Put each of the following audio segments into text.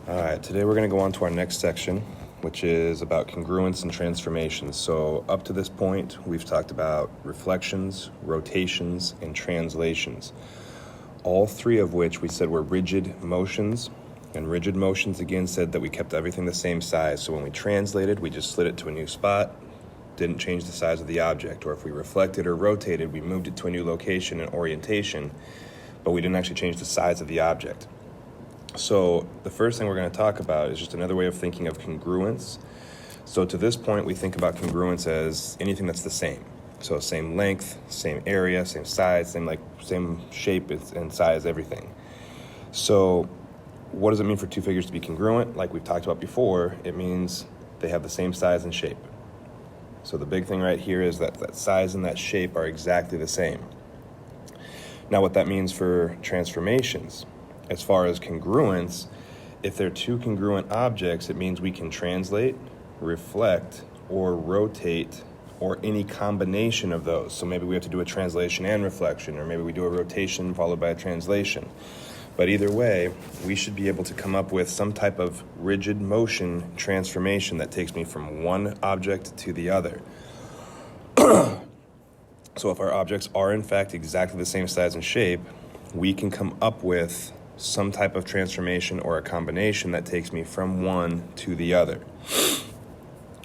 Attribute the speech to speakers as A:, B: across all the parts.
A: All right, today we're going to go on to our next section, which is about congruence and transformations. So up to this point, we've talked about reflections, rotations, and translations, all three of which we said were rigid motions. And rigid motions, again, said that we kept everything the same size. So when we translated, we just slid it to a new spot, didn't change the size of the object. Or if we reflected or rotated, we moved it to a new location and orientation, but we didn't actually change the size of the object. So the first thing we're going to talk about is just another way of thinking of congruence. So to this point, we think about congruence as anything that's the same. So same length, same area, same size, same shape and size, everything. So what does it mean for two figures to be congruent? Like we've talked about before, it means they have the same size and shape. So the big thing right here is that size and that shape are exactly the same. Now what that means for transformations, as far as congruence, if they're two congruent objects, it means we can translate, reflect, or rotate, or any combination of those. So maybe we have to do a translation and reflection, or maybe we do a rotation followed by a translation. But either way, we should be able to come up with some type of rigid motion transformation that takes me from one object to the other. So if our objects are in fact exactly the same size and shape, we can come up with some type of transformation or a combination that takes me from one to the other.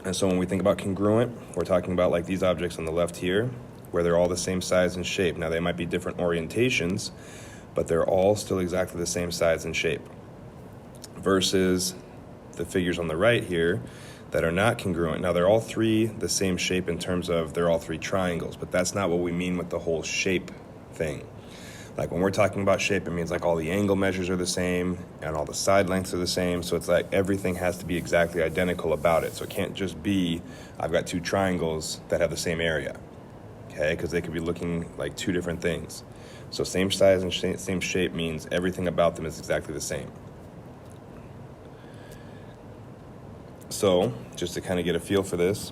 A: And so when we think about congruent, we're talking about like these objects on the left here, where they're all the same size and shape. Now they might be different orientations, but they're all still exactly the same size and shape. Versus the figures on the right here that are not congruent. Now they're all three the same shape in terms of they're all three triangles, but that's not what we mean with the whole shape thing. Like when we're talking about shape, it means like all the angle measures are the same and all the side lengths are the same. So it's like everything has to be exactly identical about it. So it can't just be, I've got two triangles that have the same area, okay? Because they could be looking like two different things. So same size and same shape means everything about them is exactly the same. So just to kind of get a feel for this,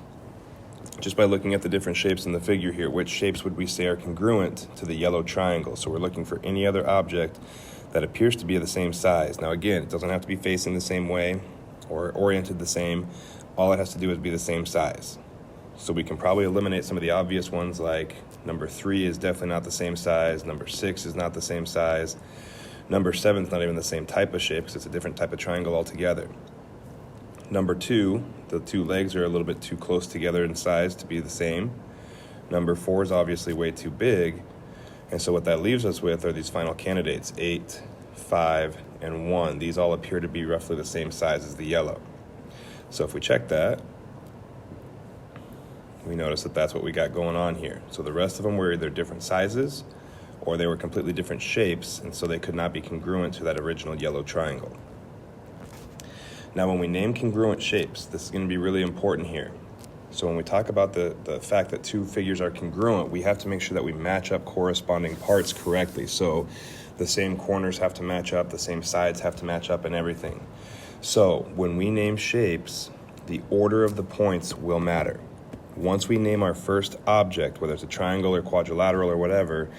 A: just by looking at the different shapes in the figure here, which shapes would we say are congruent to the yellow triangle? So we're looking for any other object that appears to be the same size. Now again, it doesn't have to be facing the same way or oriented the same. All it has to do is be the same size. So we can probably eliminate some of the obvious ones, like number 3 is definitely not the same size, number 6 is not the same size, number 7 is not even the same type of shape because it's a different type of triangle altogether. Number 2, the two legs are a little bit too close together in size to be the same. Number 4 is obviously way too big. And so what that leaves us with are these final candidates, 8, 5, and 1. These all appear to be roughly the same size as the yellow. So if we check that, we notice that that's what we got going on here. So the rest of them were either different sizes or they were completely different shapes, and so they could not be congruent to that original yellow triangle. Now when we name congruent shapes, this is going to be really important here. So when we talk about the fact that two figures are congruent, we have to make sure that we match up corresponding parts correctly. So the same corners have to match up, the same sides have to match up, and everything. So when we name shapes, the order of the points will matter. Once we name our first object, whether it's a triangle or quadrilateral or whatever,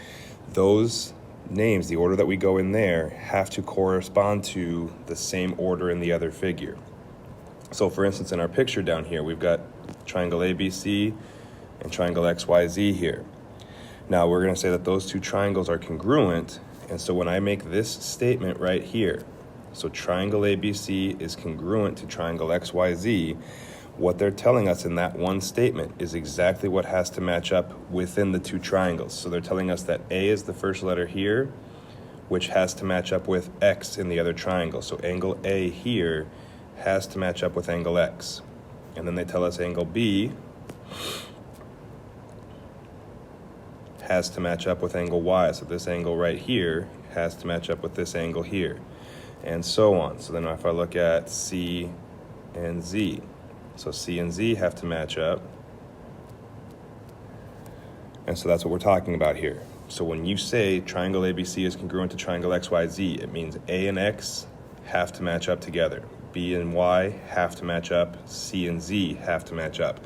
A: those names, the order that we go in there, have to correspond to the same order in the other figure. So for instance, in our picture down here, we've got triangle ABC and triangle XYZ here. Now we're going to say that those two triangles are congruent, and so when I make this statement right here, so triangle ABC is congruent to triangle XYZ, what they're telling us in that one statement is exactly what has to match up within the two triangles. So they're telling us that A is the first letter here, which has to match up with X in the other triangle. So angle A here has to match up with angle X. And then they tell us angle B has to match up with angle Y. So this angle right here has to match up with this angle here, and so on. So then if I look at C and Z, so C and Z have to match up. And so that's what we're talking about here. So when you say triangle ABC is congruent to triangle XYZ, it means A and X have to match up together. B and Y have to match up. C and Z have to match up.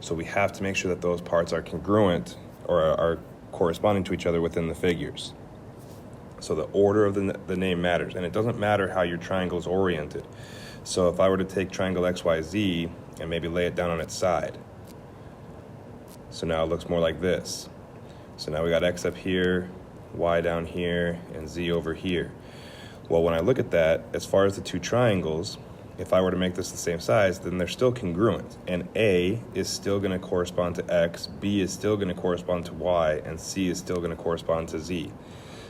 A: So we have to make sure that those parts are congruent or are corresponding to each other within the figures. So the order of the name matters, and it doesn't matter how your triangle is oriented. So if I were to take triangle XYZ and maybe lay it down on its side, so now it looks more like this. So now we got X up here, Y down here, and Z over here. Well, when I look at that, as far as the two triangles, if I were to make this the same size, then they're still congruent. And A is still going to correspond to X, B is still going to correspond to Y, and C is still going to correspond to Z.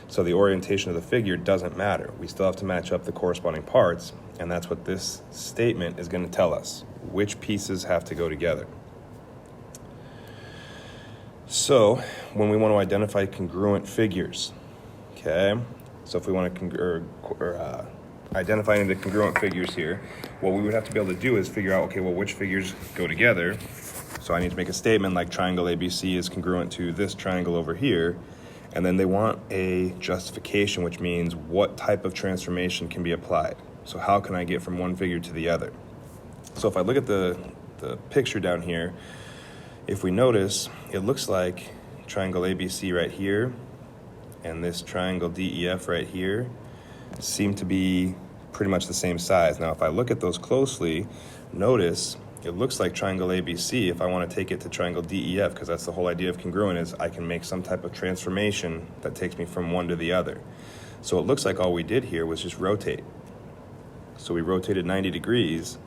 A: So the orientation of the figure doesn't matter. We still have to match up the corresponding parts, and that's what this statement is going to tell us, which pieces have to go together. So when we want to identify congruent figures, okay, so if we want to identify the congruent figures here, what we would have to be able to do is figure out, okay, well, which figures go together. So I need to make a statement like triangle ABC is congruent to this triangle over here. And then they want a justification, which means what type of transformation can be applied. So how can I get from one figure to the other? So if I look at the picture down here, if we notice, it looks like triangle ABC right here and this triangle DEF right here seem to be pretty much the same size. Now, if I look at those closely, notice it looks like triangle ABC, if I want to take it to triangle DEF, because that's the whole idea of congruent, is I can make some type of transformation that takes me from one to the other. So it looks like all we did here was just rotate. So we rotated 90 degrees,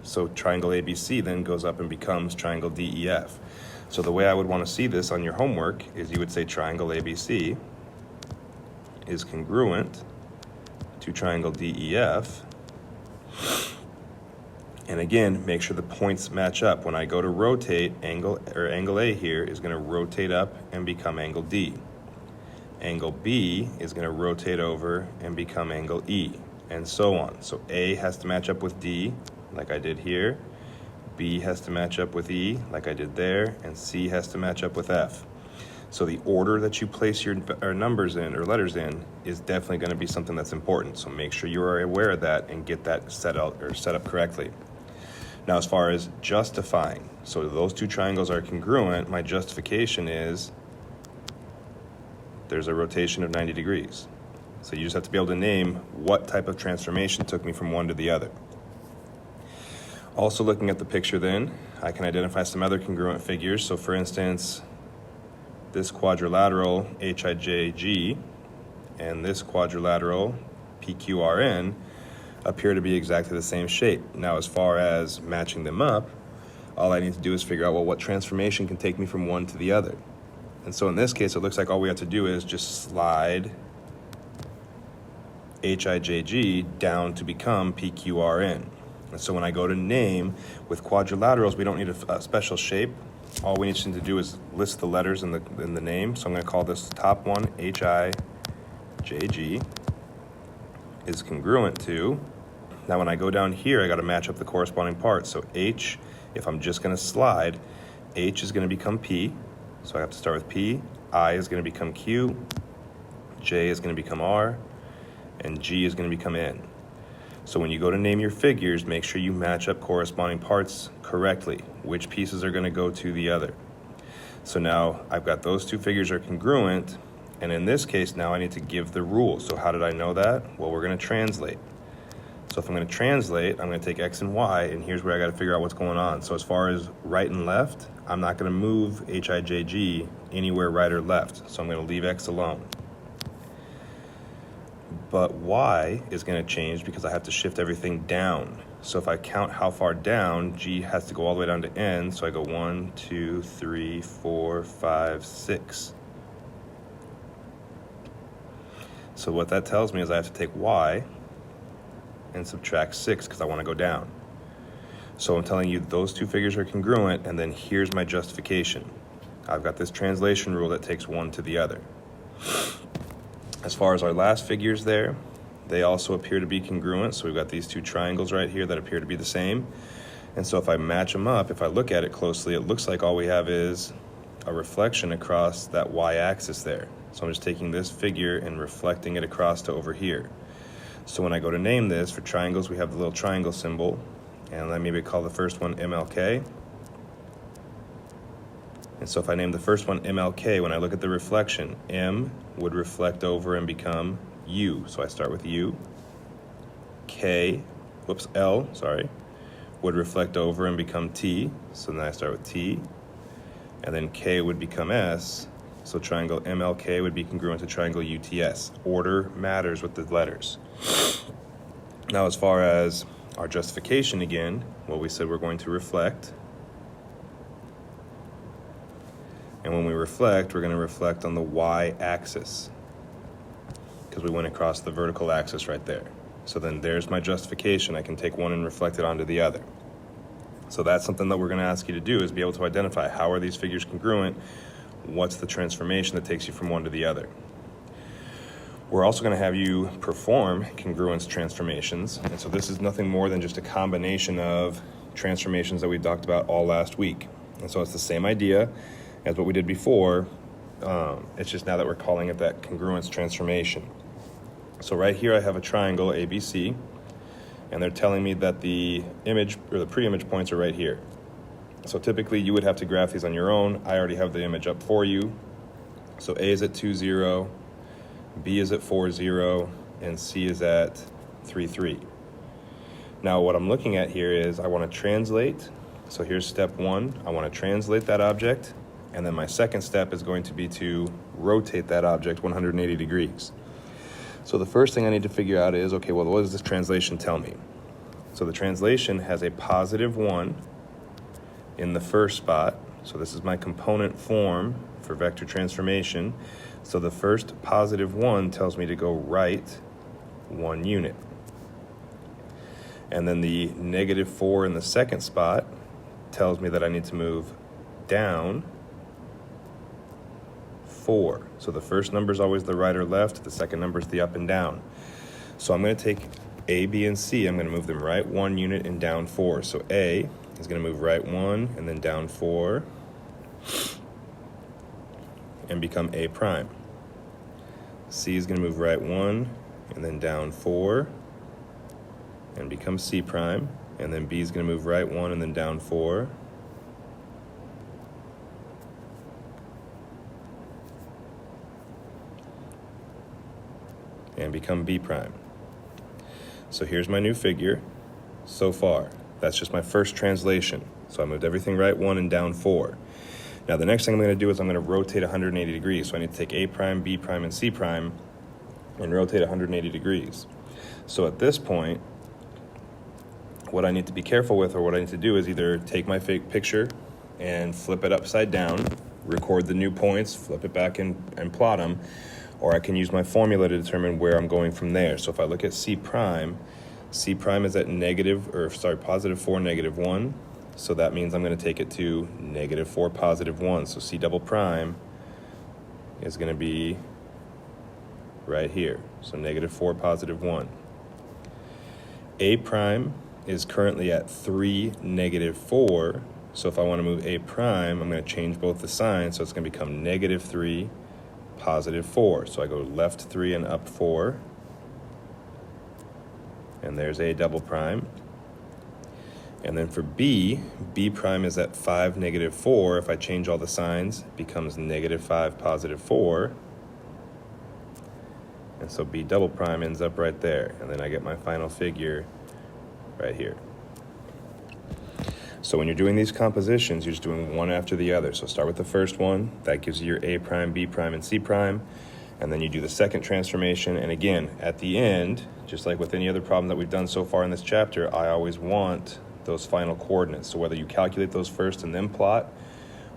A: so triangle ABC then goes up and becomes triangle DEF. So the way I would want to see this on your homework is you would say triangle ABC is congruent to triangle DEF. And again, make sure the points match up. When I go to rotate, angle A here is going to rotate up and become angle D. Angle B is going to rotate over and become angle E, and so on. So A has to match up with D, like I did here. B has to match up with E, like I did there, and C has to match up with F. So the order that you place your numbers in or letters in is definitely going to be something that's important. So make sure you are aware of that and get that set up correctly. Now, as far as justifying, so those two triangles are congruent, my justification is there's a rotation of 90 degrees. So you just have to be able to name what type of transformation took me from one to the other. Also, looking at the picture then, I can identify some other congruent figures. So for instance, this quadrilateral HIJG and this quadrilateral PQRN appear to be exactly the same shape. Now, as far as matching them up, all I need to do is figure out, well, what transformation can take me from one to the other. And so in this case, it looks like all we have to do is just slide HIJG down to become PQRN. And so when I go to name, with quadrilaterals, we don't need a special shape. All we need to do is list the letters in the name. So I'm going to call this top one HIJG is congruent to. Now when I go down here, I got to match up the corresponding parts. So H, if I'm just going to slide, H is going to become P. So I have to start with P. I is going to become Q. J is going to become R. And G is going to become N. So when you go to name your figures, make sure you match up corresponding parts correctly. Which pieces are going to go to the other. So now I've got those two figures are congruent. And in this case, now I need to give the rule. So how did I know that? Well, we're going to translate. So if I'm going to translate, I'm going to take X and Y, and here's where I got to figure out what's going on. So as far as right and left, I'm not going to move HIJG anywhere right or left. So I'm going to leave X alone. But Y is going to change because I have to shift everything down. So if I count how far down, G has to go all the way down to N. So I go 1, 2, 3, 4, 5, 6. So what that tells me is I have to take Y and subtract 6 because I want to go down. So I'm telling you those two figures are congruent, and then here's my justification. I've got this translation rule that takes one to the other. As far as our last figures there, they also appear to be congruent. So we've got these two triangles right here that appear to be the same. And so if I match them up, if I look at it closely, it looks like all we have is a reflection across that y-axis there. So I'm just taking this figure and reflecting it across to over here. So when I go to name this, for triangles, we have the little triangle symbol. And let me maybe call the first one MLK. And so if I name the first one MLK, when I look at the reflection, M would reflect over and become U. So I start with U. L, would reflect over and become T. So then I start with T. And then K would become S. So triangle MLK would be congruent to triangle UTS. Order matters with the letters. Now, as far as our justification again, well, we said we're going to reflect. And when we reflect, we're going to reflect on the y-axis because we went across the vertical axis right there. So then there's my justification. I can take one and reflect it onto the other. So that's something that we're going to ask you to do, is be able to identify how are these figures congruent, what's the transformation that takes you from one to the other. We're also going to have you perform congruence transformations. And so this is nothing more than just a combination of transformations that we talked about all last week. And so it's the same idea as what we did before. It's just now that we're calling it that congruence transformation. So right here I have a triangle ABC, and they're telling me that the image or the pre-image points are right here. So typically you would have to graph these on your own. I already have the image up for you. So A is at 2, 0, B is at 4, 0, and C is at 3, 3. Now what I'm looking at here is I want to translate. So here's step one. I want to translate that object, and then my second step is going to be to rotate that object 180 degrees. So the first thing I need to figure out is, okay, well, what does this translation tell me? So the translation has a positive 1 in the first spot. So this is my component form for vector transformation. So the first positive 1 tells me to go right 1 unit. And then the negative 4 in the second spot tells me that I need to move down 4. So the first number is always the right or left, the second number is the up and down. So I'm going to take A, B, and C, I'm going to move them right 1 unit and down 4. So A is going to move right 1 and then down 4 and become A prime. C is going to move right 1 and then down 4 and become C prime. And then B is going to move right 1 and then down 4 and become B prime. So here's my new figure so far. That's just my first translation. So I moved everything right 1 and down 4. Now the next thing I'm going to do is I'm going to rotate 180 degrees. So I need to take A prime, B prime, and C prime and rotate 180 degrees. So at this point, what I need to be careful with, or what I need to do, is either take my fake picture and flip it upside down, record the new points, flip it back and plot them, or I can use my formula to determine where I'm going from there. So if I look at C prime is at positive 4, negative 1. So that means I'm going to take it to negative 4, positive 1. So C double prime is going to be right here. So negative 4, positive 1. A prime is currently at 3, negative 4. So if I want to move A prime, I'm going to change both the signs. So it's going to become negative 3, positive 4. So I go left 3 and up 4. And there's A double prime. And then for B prime is at 5, negative 4. If I change all the signs, it becomes negative 5, positive 4. And so B double prime ends up right there. And then I get my final figure right here. So when you're doing these compositions, you're just doing one after the other. So start with the first one. That gives you your A prime, B prime, and C prime. And then you do the second transformation. And again, at the end, just like with any other problem that we've done so far in this chapter, I always want those final coordinates. So whether you calculate those first and then plot,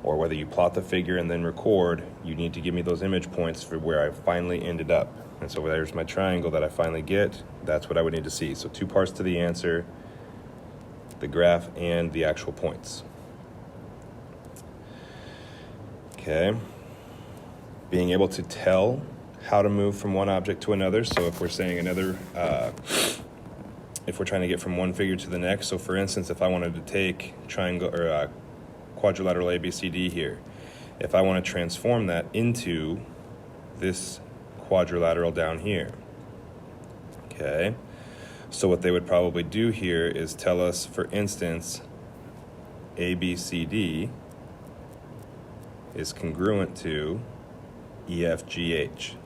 A: or whether you plot the figure and then record, you need to give me those image points for where I finally ended up. And so there's my triangle that I finally get. That's what I would need to see. So 2 parts to the answer: the graph and the actual points. Okay. Being able to tell how to move from one object to another. So if we're saying if we're trying to get from one figure to the next, so for instance, if I wanted to take triangle or quadrilateral ABCD here, if I want to transform that into this quadrilateral down here, okay, so what they would probably do here is tell us, for instance, ABCD is congruent to EFGH.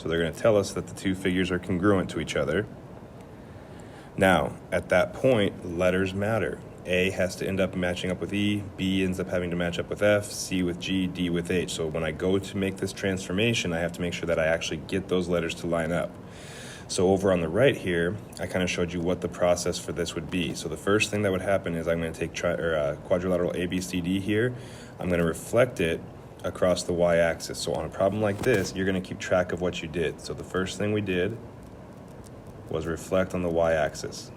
A: So they're going to tell us that the two figures are congruent to each other. Now, at that point, letters matter. A has to end up matching up with E, B ends up having to match up with F, C with G, D with H. So when I go to make this transformation, I have to make sure that I actually get those letters to line up. So over on the right here, I kind of showed you what the process for this would be. So the first thing that would happen is I'm going to take quadrilateral ABCD here. I'm going to reflect it across the y-axis. So on a problem like this, you're going to keep track of what you did. So the first thing we did was reflect on the y-axis.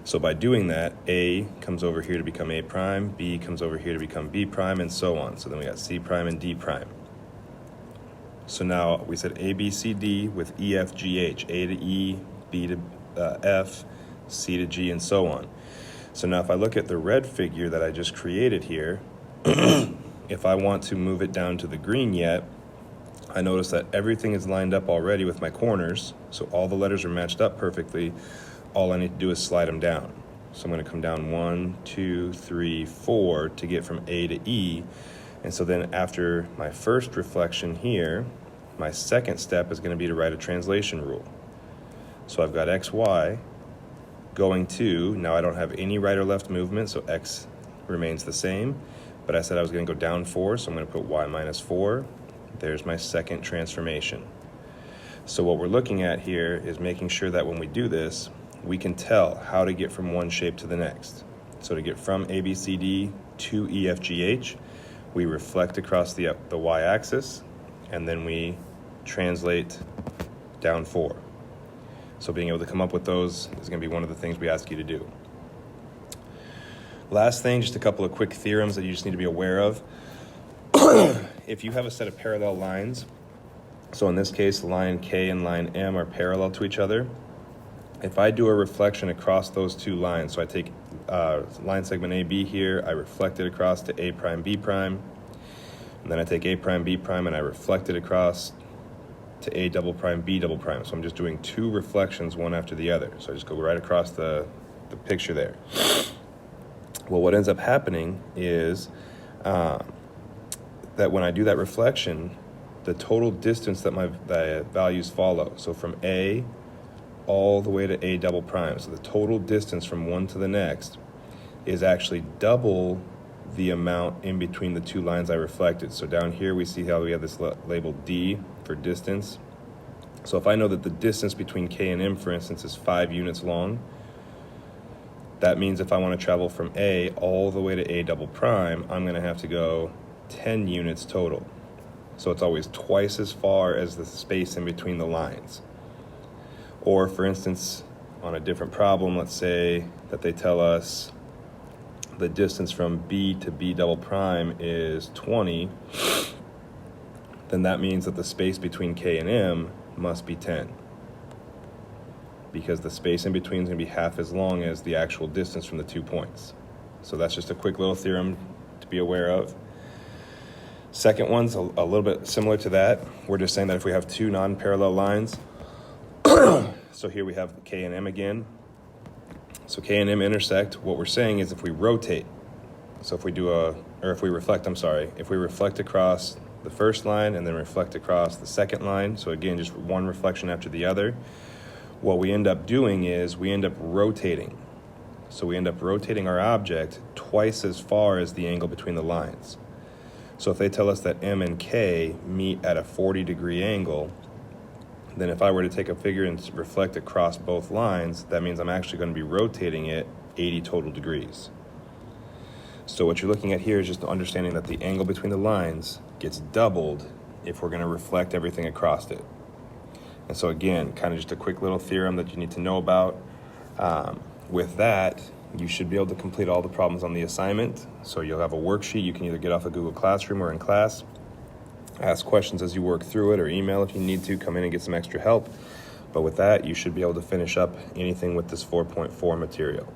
A: So by doing that, A comes over here to become A prime, B comes over here to become B prime, and so on. So then we got C prime and D prime. So now we said A, B, C, D with E, F, G, H, A to E, B to F, C to G, and so on. So now if I look at the red figure that I just created here, if I want to move it down to the green yet, I notice that everything is lined up already with my corners, so all the letters are matched up perfectly. All I need to do is slide them down. So I'm going to come down 1, 2, 3, 4 to get from A to E. And so then after my first reflection here, my second step is going to be to write a translation rule. So I've got X, Y going to, now I don't have any right or left movement, so X remains the same. But I said I was going to go down 4, so I'm going to put Y minus 4. There's my second transformation. So what we're looking at here is making sure that when we do this, we can tell how to get from one shape to the next. So to get from ABCD to EFGH, we reflect across the y-axis, and then we translate down 4. So being able to come up with those is going to be one of the things we ask you to do. Last thing, just a couple of quick theorems that you just need to be aware of. If you have a set of parallel lines, so in this case, line K and line M are parallel to each other. If I do a reflection across those two lines, so I take line segment AB here, I reflect it across to A prime, B prime, and then I take A prime, B prime, and I reflect it across to A double prime, B double prime. So I'm just doing two reflections, one after the other. So I just go right across the picture there. Well, what ends up happening is that when I do that reflection, the total distance that the values follow, so from A all the way to A double prime, so the total distance from one to the next is actually double the amount in between the two lines I reflected. So down here we see how we have this labeled D for distance. So if I know that the distance between K and M, for instance, is 5 units long, that means if I want to travel from A all the way to A double prime, I'm going to have to go 10 units total. So it's always twice as far as the space in between the lines. Or for instance, on a different problem, let's say that they tell us the distance from B to B double prime is 20, then that means that the space between K and M must be 10, because the space in between is going to be half as long as the actual distance from the 2 points. So that's just a quick little theorem to be aware of. Second one's a little bit similar to that. We're just saying that if we have two non-parallel lines, so here we have K and M again. So K and M intersect. What we're saying is if we rotate, so if we reflect across the first line and then reflect across the second line, so again, just one reflection after the other, what we end up doing is we end up rotating. So we end up rotating our object twice as far as the angle between the lines. So if they tell us that M and K meet at a 40-degree angle, then if I were to take a figure and reflect across both lines, that means I'm actually going to be rotating it 80 total degrees. So what you're looking at here is just understanding that the angle between the lines gets doubled if we're going to reflect everything across it. And so again, kind of just a quick little theorem that you need to know about. With that, you should be able to complete all the problems on the assignment. So you'll have a worksheet you can either get off of Google Classroom or in class. Ask questions as you work through it, or email if you need to, come in and get some extra help. But with that, you should be able to finish up anything with this 4.4 material.